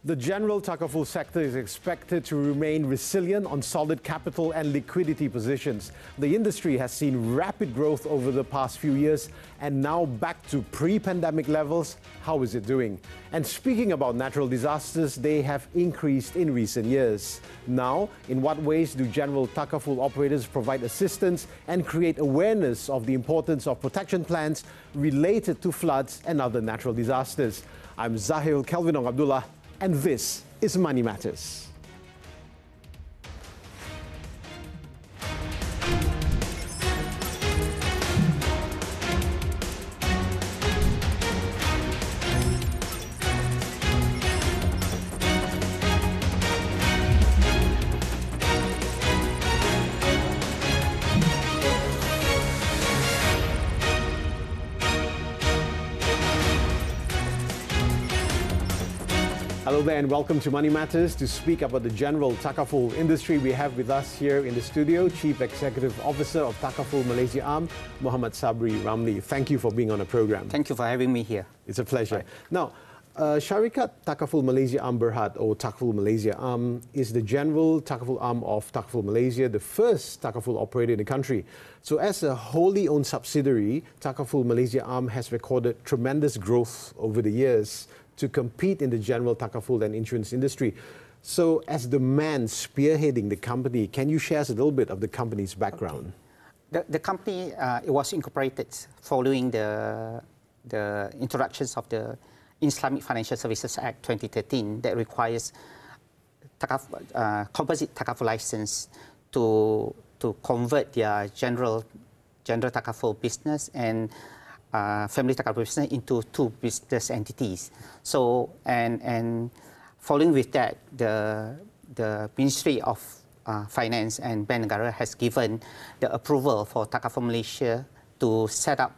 The general Takaful sector is expected to remain resilient on solid capital and liquidity positions. The industry has seen rapid growth over the past few years and now back to pre-pandemic levels. How is it doing? And speaking about natural disasters, they have increased in recent years. Now, in what ways do general Takaful operators provide assistance and create awareness of the importance of protection plans related to floods and other natural disasters? I'm Zahil Kelvinong Abdullah, and this is Money Matters. Hello there and welcome to Money Matters. To speak about the general Takaful industry, we have with us here in the studio Chief Executive Officer of Takaful Malaysia Arm, Muhammad Sabri Ramli. Thank you for being on the program. Thank you for having me here. It's a pleasure. Right. Now, Syarikat Takaful Malaysia Arm Berhad, or Takaful Malaysia Arm, is the general Takaful arm of Takaful Malaysia, the first Takaful operator in the country. So as a wholly owned subsidiary, Takaful Malaysia Arm has recorded tremendous growth over the years to compete in the general Takaful and insurance industry. So as the man spearheading the company, can you share us a little bit of the company's background? Okay. The company it was incorporated following the introductions of the Islamic Financial Services Act 2013 that requires composite Takaful license to convert their general Takaful business and family Takaful business into two business entities. So and following with that, the Ministry of Finance and Bank Negara has given the approval for Takaful Malaysia to set up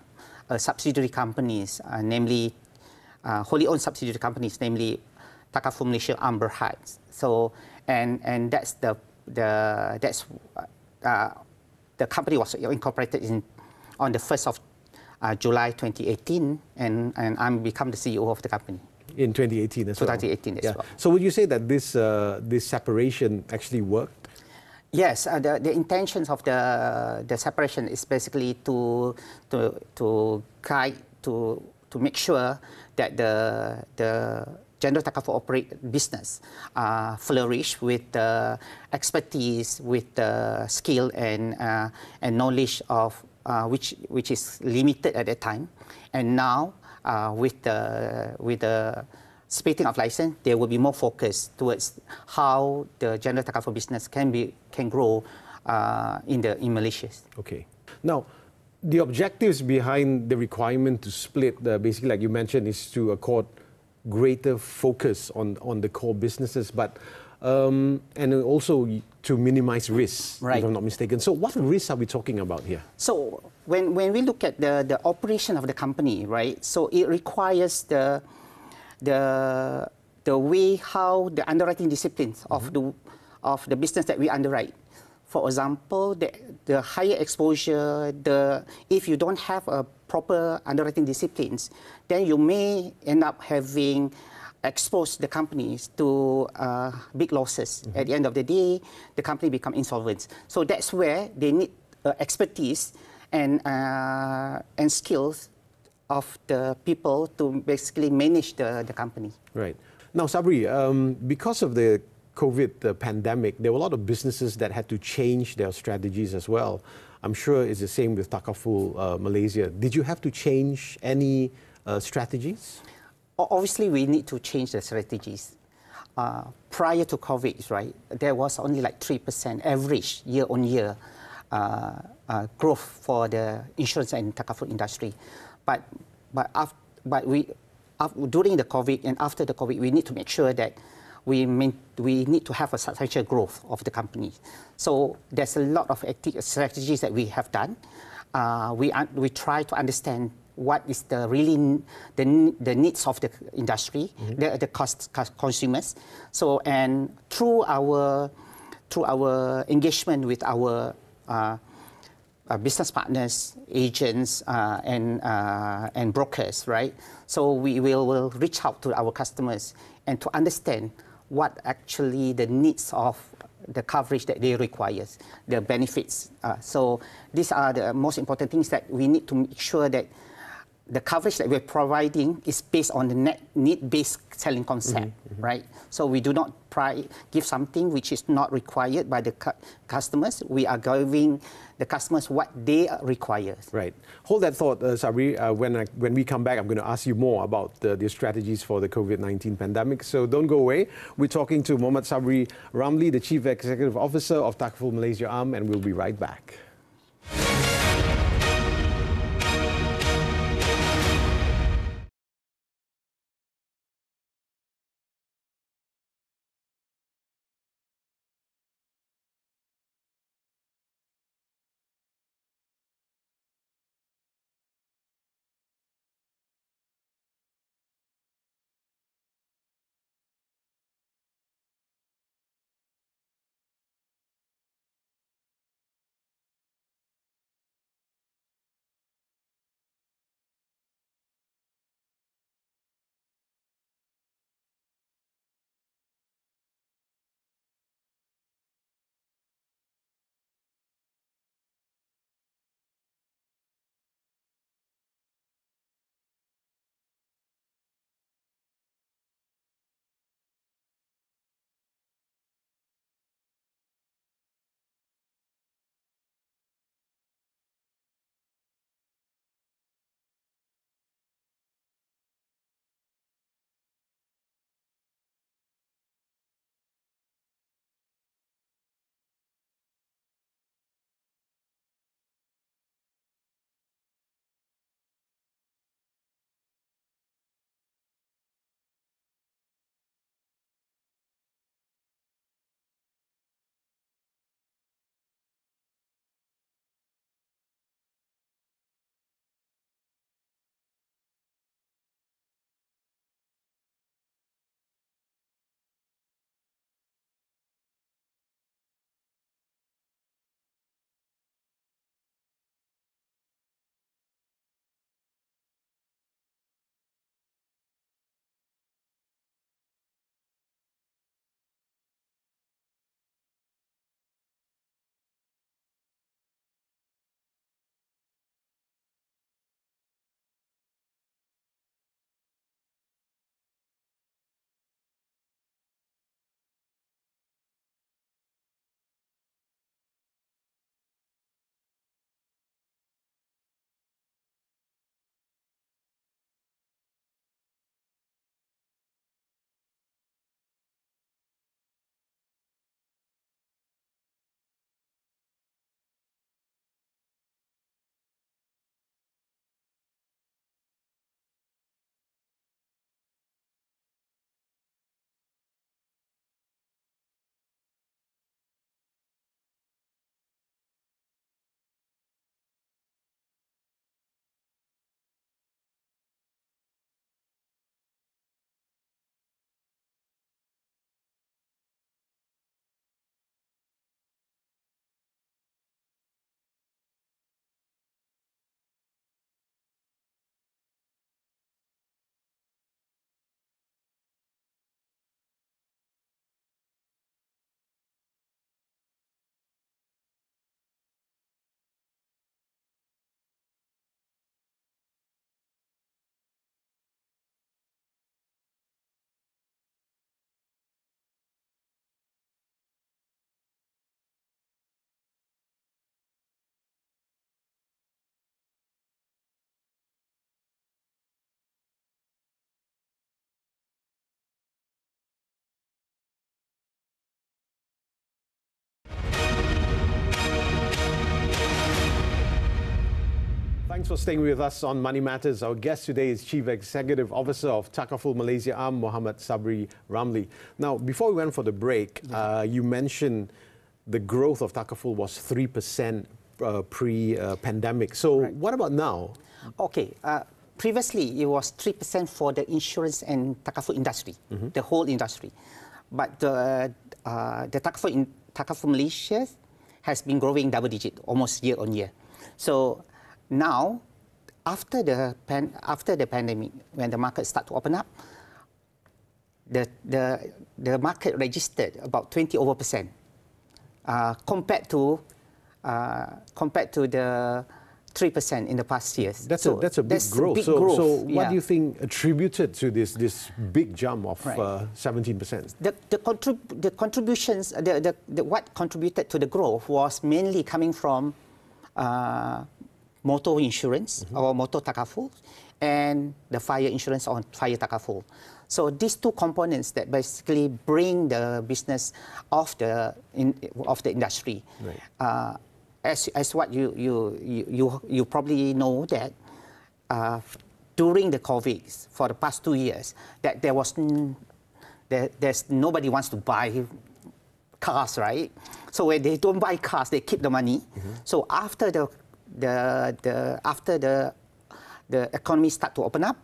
subsidiary companies, namely wholly owned subsidiary companies, namely Takaful Malaysia Arm Berhad. So and that's the company was incorporated on the 1st of July 2018, and I'm become the CEO of the company. In 2018 as well? 2018 as well. So would you say that this separation actually worked? Yes, the intentions of the separation is basically to guide, to make sure that the general Takaful operate business flourish with the expertise, with the skill and knowledge of which is limited at that time, and now with the splitting of license, there will be more focus towards how the general Takaful business can grow in Malaysia. Okay. Now, the objectives behind the requirement to split, basically, like you mentioned, is to accord greater focus on the core businesses, but and also to minimize risks, right, if I'm not mistaken. So what risks are we talking about here? So when we look at the operation of the company, right, so it requires the way how the underwriting disciplines of the business that we underwrite. For example, the higher exposure, if you don't have a proper underwriting disciplines, then you may end up having exposed the companies to big losses. At the end of the day, the company become insolvent. So that's where they need expertise and skills of the people to basically manage the company. Right. Now, Sabri, because of the COVID pandemic, there were a lot of businesses that had to change their strategies as well. I'm sure it's the same with Takaful Malaysia. Did you have to change any strategies? Obviously, we need to change the strategies. Prior to COVID, right, there was only like 3% average year-on-year growth for the insurance and Takaful industry. But during the COVID and after the COVID, we need to make sure that we need to have a substantial growth of the company. So there's a lot of strategies that we have done. We try to understand what is the needs of the industry, the consumers. So and through our engagement with our business partners, agents, and brokers, right? So we will reach out to our customers and to understand what actually the needs of the coverage that they require, the benefits. So these are the most important things that we need to make sure that the coverage that we're providing is based on the need-based selling concept, right? So we do not give something which is not required by the customers. We are giving the customers what they require. Right. Hold that thought, Sabri. When we come back, I'm going to ask you more about the strategies for the COVID-19 pandemic. So don't go away. We're talking to Mohammad Sabri Ramli, the Chief Executive Officer of Takaful Malaysia Arm, and we'll be right back. Thanks for staying with us on Money Matters. Our guest today is Chief Executive Officer of Takaful Malaysia Arm, Mohammad Sabri Ramli. Now, before we went for the break, you mentioned the growth of Takaful was 3% pre-pandemic. So what about now? Okay. Previously, it was 3% for the insurance and Takaful industry, the whole industry. But the Takaful Malaysia has been growing double digit, almost year on year. So now, after the pandemic, when the market start to open up, the market registered about 20% compared to the 3% in the past years. That's a big growth. So what do you think attributed to this big jump of 17%? The contributions, what contributed to the growth was mainly coming from motor insurance or motor Takaful and the fire insurance on fire Takaful. So these two components that basically bring the business of the industry. Right. As what you probably know that during the COVID for the past 2 years that there's nobody wants to buy cars, right? So when they don't buy cars, they keep the money. So after the economy start to open up,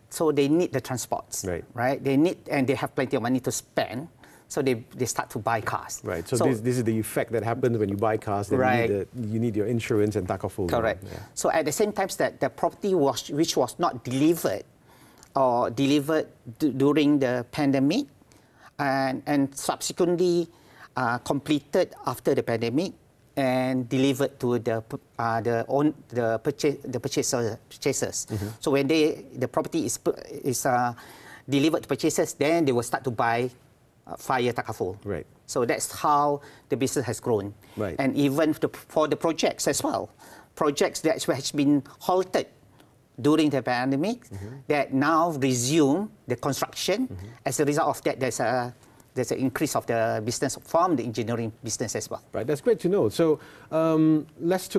so they need the transports, right? They need, and they have plenty of money to spend, so they start to buy cars. Right. So this is the effect that happens when you buy cars. Then you need your insurance and Takaful. Correct. Yeah. So at the same time that the property which was not delivered or delivered during the pandemic and subsequently completed after the pandemic and delivered to the purchasers. So when the property is delivered to purchasers, then they will start to buy fire Takaful. Right. So that's how the business has grown. Right. And even for the projects as well, projects that has been halted during the pandemic, that now resume the construction. As a result of that, there's an increase of the business from the engineering business as well. Right, that's great to know. So let's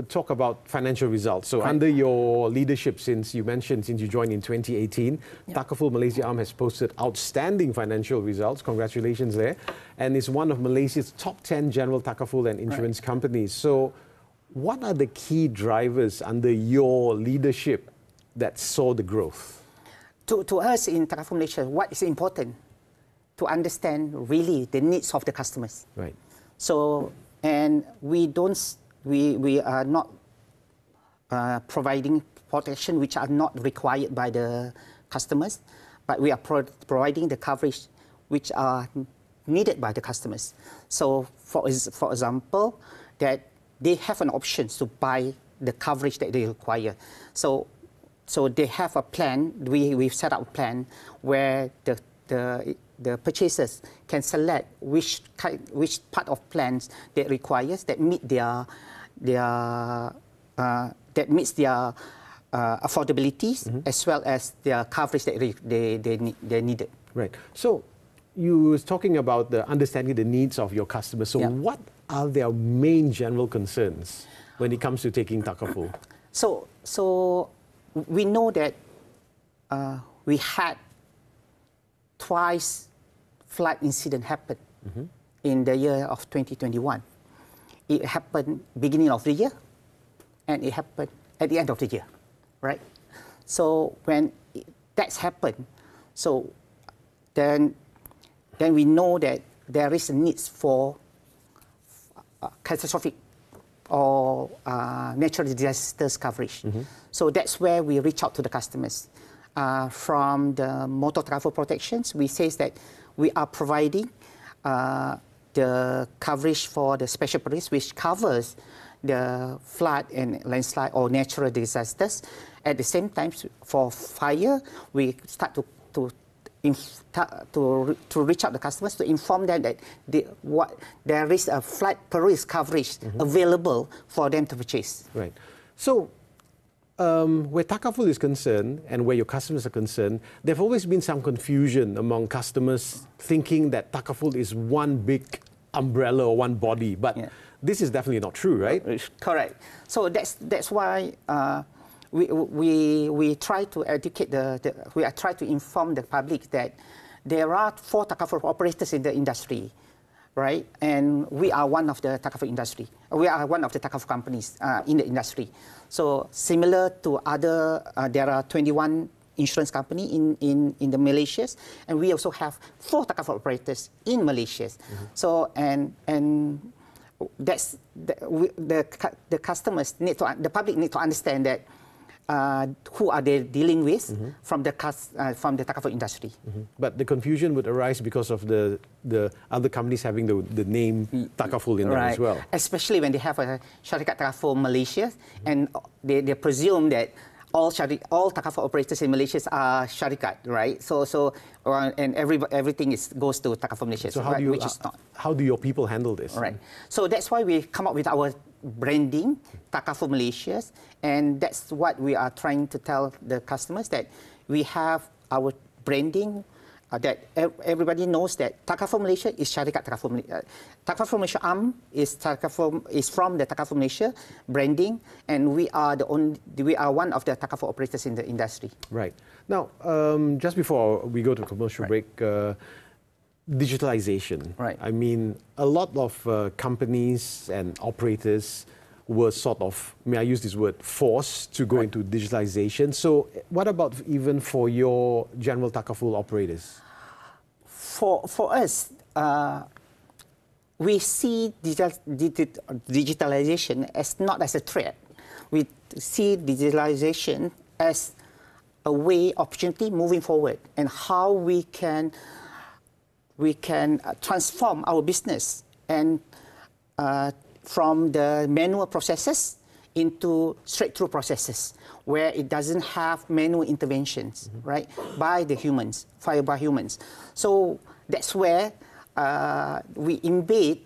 talk about financial results. So under your leadership, since you joined in 2018, Takaful Malaysia Arm has posted outstanding financial results. Congratulations there. And it's one of Malaysia's top 10 general Takaful and insurance companies. So what are the key drivers under your leadership that saw the growth? To us in Takaful Malaysia, what is important? To understand really the needs of the customers. Right. So, and we are not providing protection which are not required by the customers, but we are providing the coverage which are needed by the customers. So, for example, that they have an option to buy the coverage that they require. So they have a plan. We've set up a plan where the purchasers can select which part of plans they requires that meet their affordabilities as well as their coverage that they needed. Right. So you were talking about the understanding the needs of your customers. So what are their main general concerns when it comes to taking Takaful? So we know that we had twice flood incident happened in the year of 2021. It happened beginning of the year, and it happened at the end of the year, right? So when that's happened, so then we know that there is a need for catastrophic or natural disasters coverage. So that's where we reach out to the customers. From the motor Takaful protections, we say that we are providing the coverage for the special police, which covers the flood and landslide or natural disasters. At the same time, for fire, we start to reach out the customers to inform them that there is a flood risk coverage available for them to purchase. Right. So where Takaful is concerned and where your customers are concerned, there have always been some confusion among customers thinking that Takaful is one big umbrella or one body, but this is definitely not true, right? Correct. So that's why we try to educate we try to inform the public that there are 4 Takaful operators in the industry, right? And we are one of the Takaful industry. We are one of the Takaful companies in the industry. So similar to other, there are 21 insurance company in the Malaysias, and we also have 4 Takaful operators in Malaysia. So and that's the customers need to, the public need to understand that who are they dealing with from the Takaful industry. But the confusion would arise because of the other companies having the name Takaful in there as well. Especially when they have a Syarikat Takaful Malaysia, and they presume that all Takaful operators in Malaysia are Syarikat, right? And everything goes to Takaful Malaysia, So which is not. How do your people handle this? Right. So that's why we come up with our branding, Takaful Malaysia, and that's what we are trying to tell the customers, that we have our branding, that everybody knows that Takaful Malaysia is Syarikat Takaful Malaysia. Takaful Malaysia is from the Takaful Malaysia branding, and we are one of the Takaful operators in the industry. Right. Now, just before we go to commercial break, digitalization. Right. I mean, a lot of companies and operators were sort of, may I use this word, forced to go into digitalization. So what about even for your general Takaful operators? For us, we see digitalization as not as a threat. We see digitalization as a way, opportunity moving forward, and how we can transform our business and from the manual processes into straight-through processes, where it doesn't have manual interventions, right, by humans. So that's where we embed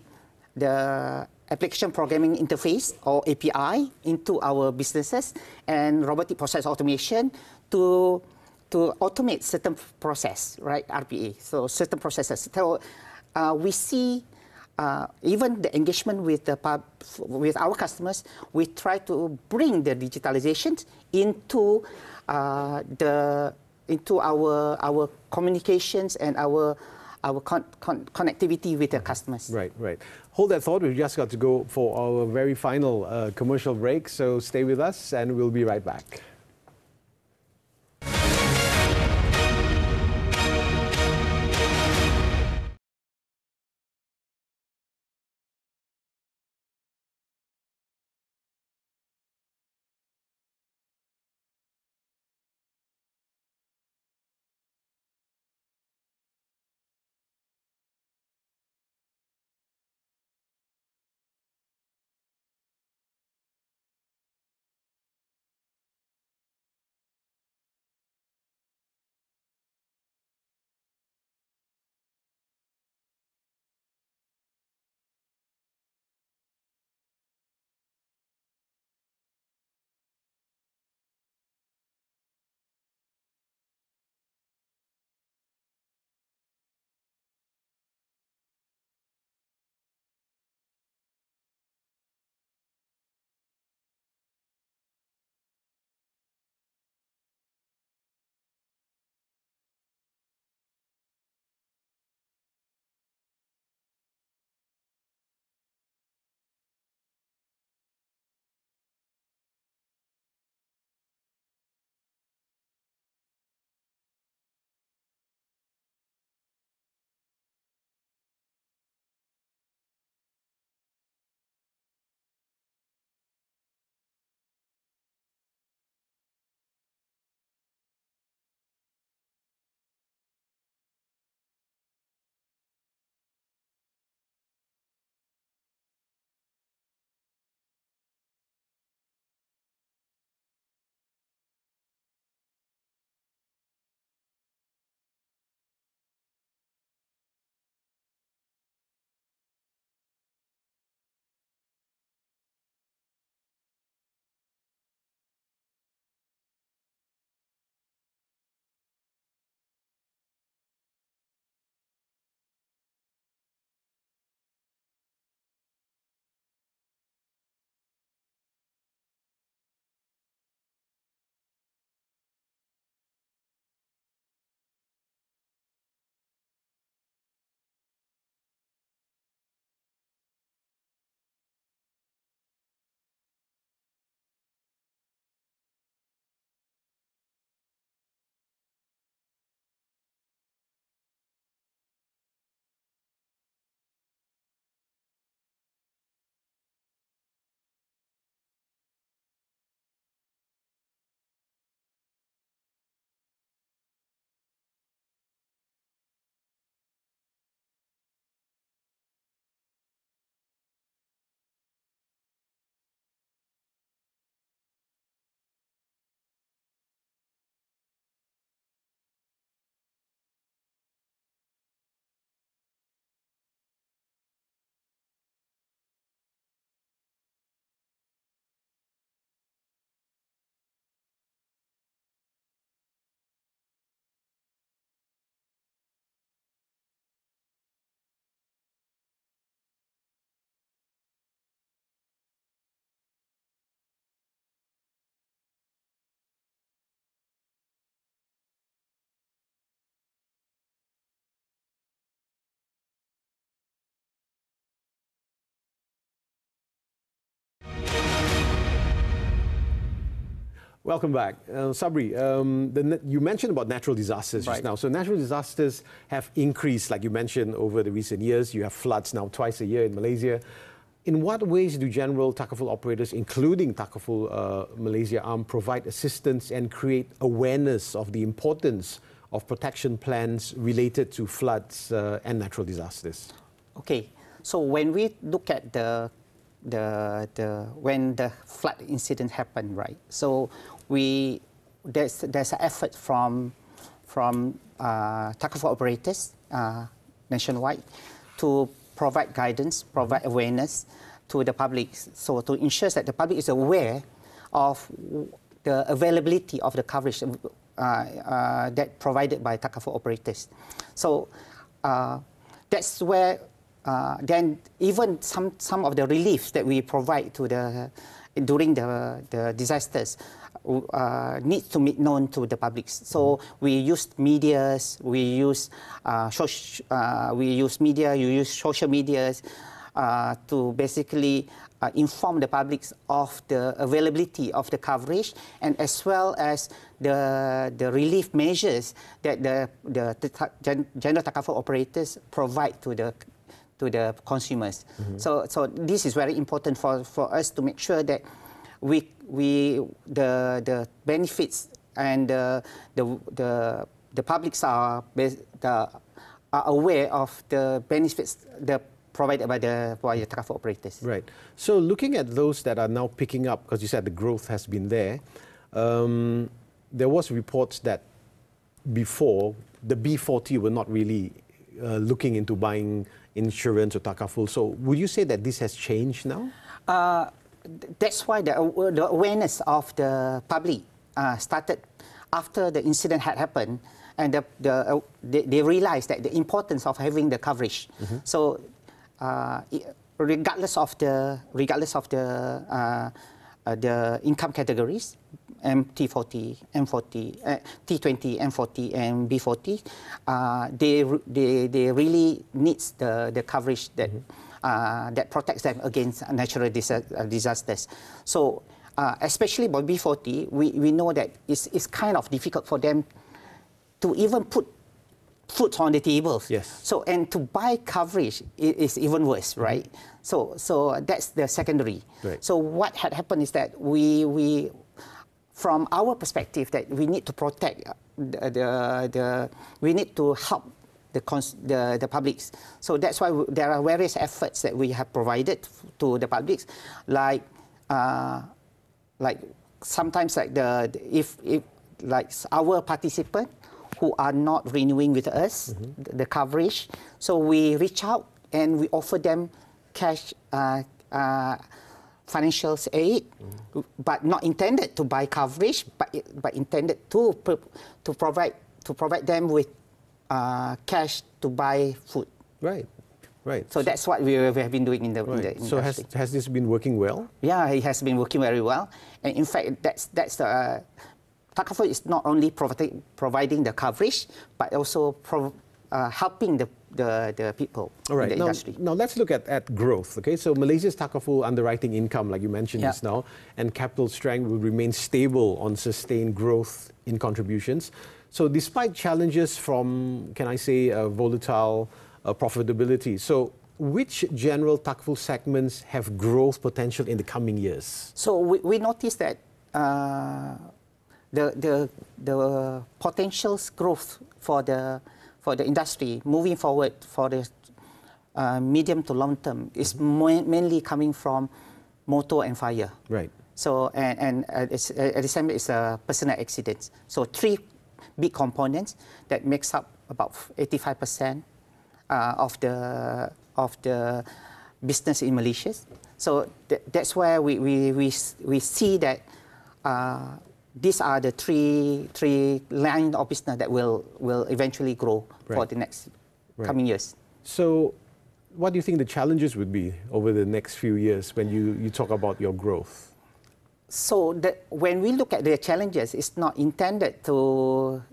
the application programming interface, or API, into our businesses, and robotic process automation to automate certain process, right, RPA, so certain processes. So we see even the engagement with our customers, we try to bring the digitalization into our communications and our connectivity with the customers. Right, right. Hold that thought. We've just got to go for our very final commercial break, so stay with us and we'll be right back. Welcome back. Sabri, you mentioned about natural disasters just now. So natural disasters have increased, like you mentioned, over the recent years. You have floods now twice a year in Malaysia. In what ways do general Takaful operators, including Takaful Malaysia Arm, provide assistance and create awareness of the importance of protection plans related to floods and natural disasters? Okay, so when we look at when the flood incident happened, right? So there's an effort from Takaful operators nationwide to provide guidance, provide awareness to the public, so to ensure that the public is aware of the availability of the coverage that provided by Takaful operators. So that's where then even some of the reliefs that we provide to during the disasters needs to be known to the public. So we use medias, we use media, you use social medias to basically inform the public of the availability of the coverage, and as well as the relief measures that the general Takaful operators provide to the consumers. So this is very important for us to make sure that the benefits and the publics are aware of the benefits provided by the Takaful operators. Right. So looking at those that are now picking up, because you said the growth has been there, there was reports that before the B40 were not really looking into buying insurance or Takaful. So would you say that this has changed now? That's why the awareness of the public started after the incident had happened, and they realized that the importance of having the coverage. So regardless of the income categories, T40, M40, T20, M40, and B40, they really needs the coverage that that protects them against natural disasters. So especially by B40, we know that it's kind of difficult for them to even put food on the tables. Yes. So, and to buy coverage is even worse, right? So that's the secondary. Right. So what had happened is that we from our perspective, that we need to protect we need to help the publics. So that's why there are various efforts that we have provided to the publics, like sometimes if like our participant who are not renewing with us the coverage, so we reach out and we offer them cash financial aid, but not intended to buy coverage, but intended to provide them with cash to buy food. Right, right. So that's what we have been doing in the industry. So has this been working well? Yeah, it has been working very well. And in fact, that's the Takaful is not only providing the coverage, but also helping the people in the industry. Now let's look at growth. Okay, so Malaysia's Takaful underwriting income, like you mentioned just now, and capital strength will remain stable on sustained growth in contributions. So despite challenges from, can I say, volatile profitability, so which general Takaful segments have growth potential in the coming years? So we noticed that the potential growth for the industry moving forward for the medium to long term is mainly coming from motor and fire. Right. So and at the same time, it's personal accidents. So three big components that makes up about 85% of the business in Malaysia. So that's where we see that these are the three lines of business that will eventually grow for the next coming years. So what do you think the challenges would be over the next few years when you talk about your growth? So when we look at the challenges, it's not intended for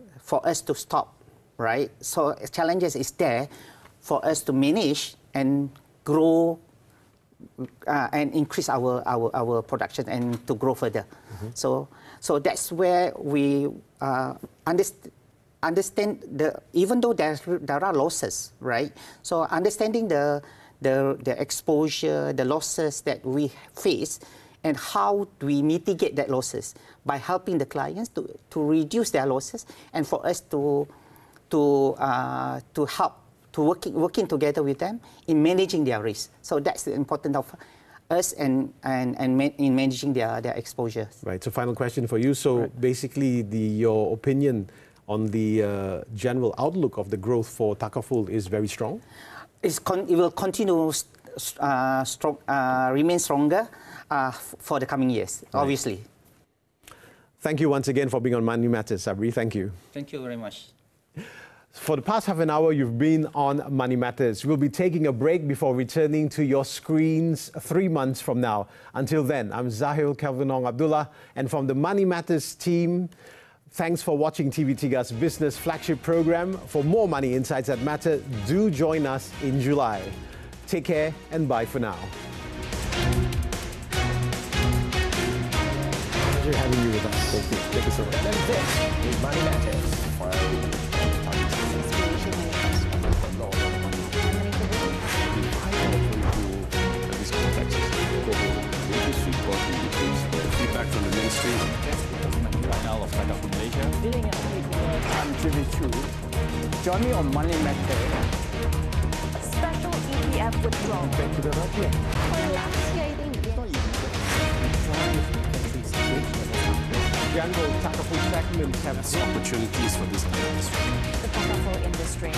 us to stop, right? So challenges is there for us to manage and grow and increase our production and to grow further. So that's where we understand even though there are losses, right? So understanding the exposure, the losses that we face, and how do we mitigate that losses by helping the clients to reduce their losses, and for us to help to working together with them in managing their risk. So that's the importance of us in managing their exposure. Right. So final question for you. So basically, your opinion on the general outlook of the growth for Takaful is very strong? It will continue remain stronger for the coming years, obviously. Thank you once again for being on Money Matters, Sabri. Thank you. Thank you very much. For the past half an hour, you've been on Money Matters. We'll be taking a break before returning to your screens 3 months from now. Until then, I'm Zahil Kelvinong Abdullah, and from the Money Matters team, thanks for watching TV3's business flagship program. For more money insights that matter, do join us in July. Take care and bye for now. Pleasure having you with us. Thank you. Thank you so much. And this is Money Matters. Feedback from the ministry. Of Takaful Malaysia. I'm TV2. Join me on Money Matters. Special ETF withdrawal. Thank you very much. General Takaful segments have opportunities for this industry. The Takaful industry.